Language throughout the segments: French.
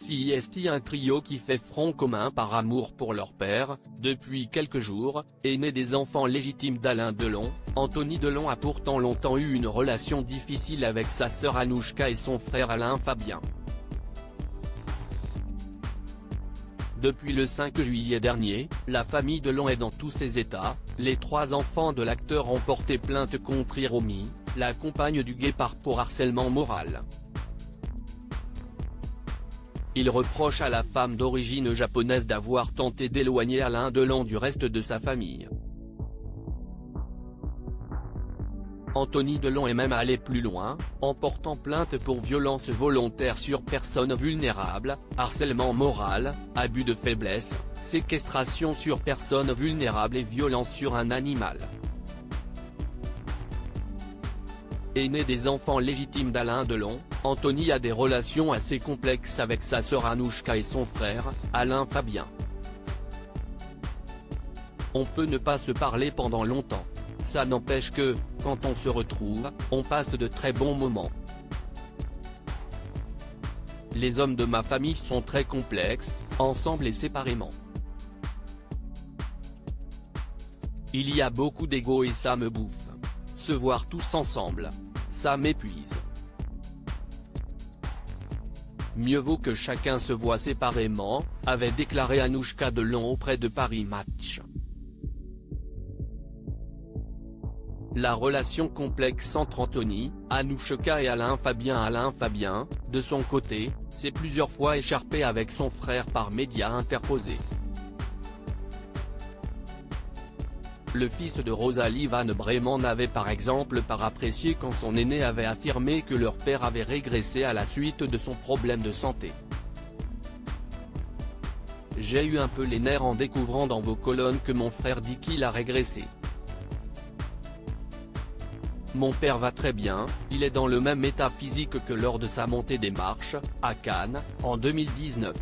CIST, un trio qui fait front commun par amour pour leur père. Depuis quelques jours, est né des enfants légitimes d'Alain Delon. Anthony Delon a pourtant longtemps eu une relation difficile avec sa sœur Anouchka et son frère Alain Fabien. Depuis le 5 juillet dernier, la famille Delon est dans tous ses états. Les 3 enfants de l'acteur ont porté plainte contre Hiromi, la compagne du guépard, pour harcèlement moral. Ils reprochent à la femme d'origine japonaise d'avoir tenté d'éloigner Alain Delon du reste de sa famille. Anthony Delon est même allé plus loin, en portant plainte pour violence volontaire sur personne vulnérable, harcèlement moral, abus de faiblesse, séquestration sur personne vulnérable et violence sur un animal. Aîné des enfants légitimes d'Alain Delon, Anthony a des relations assez complexes avec sa sœur Anouchka et son frère, Alain Fabien. On peut ne pas se parler pendant longtemps. Ça n'empêche que, quand on se retrouve, on passe de très bons moments. Les hommes de ma famille sont très complexes, ensemble et séparément. Il y a beaucoup d'ego et ça me bouffe. Se voir tous ensemble, ça m'épuise. Mieux vaut que chacun se voie séparément, avait déclaré Anouchka Delon auprès de Paris Match. La relation complexe entre Anthony, Anouchka et Alain Fabien, de son côté, s'est plusieurs fois écharpé avec son frère par médias interposés. Le fils de Rosalie Van Bremen n'avait par exemple pas apprécié quand son aîné avait affirmé que leur père avait régressé à la suite de son problème de santé. J'ai eu un peu les nerfs en découvrant dans vos colonnes que mon frère dit qu'il a régressé. Mon père va très bien, il est dans le même état physique que lors de sa montée des marches, à Cannes, en 2019.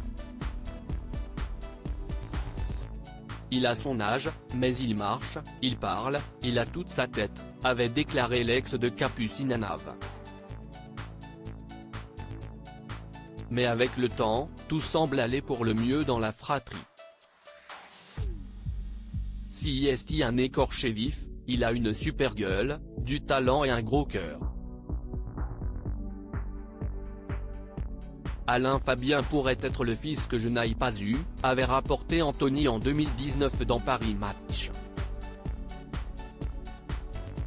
Il a son âge, mais il marche, il parle, il a toute sa tête, avait déclaré l'ex de Capucine Anave. Mais avec le temps, tout semble aller pour le mieux dans la fratrie. CIST, un écorché vif, il a une super gueule, du talent et un gros cœur. Alain Fabien pourrait être le fils que je n'aille pas eu, avait rapporté Anthony en 2019 dans Paris Match.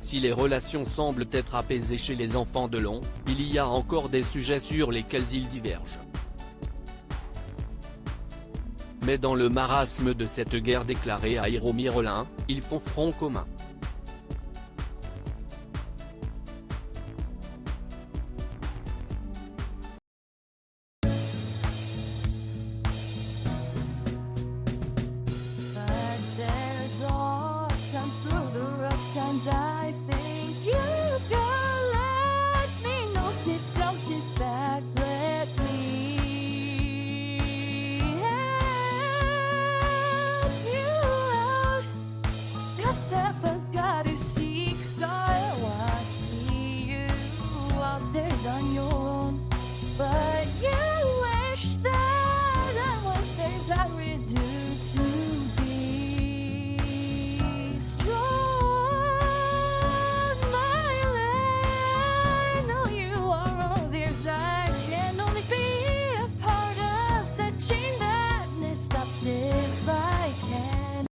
Si les relations semblent être apaisées chez les enfants Delon, il y a encore des sujets sur lesquels ils divergent. Mais dans le marasme de cette guerre déclarée à Hiromi Rollin, ils font front commun. Through the rough times I think you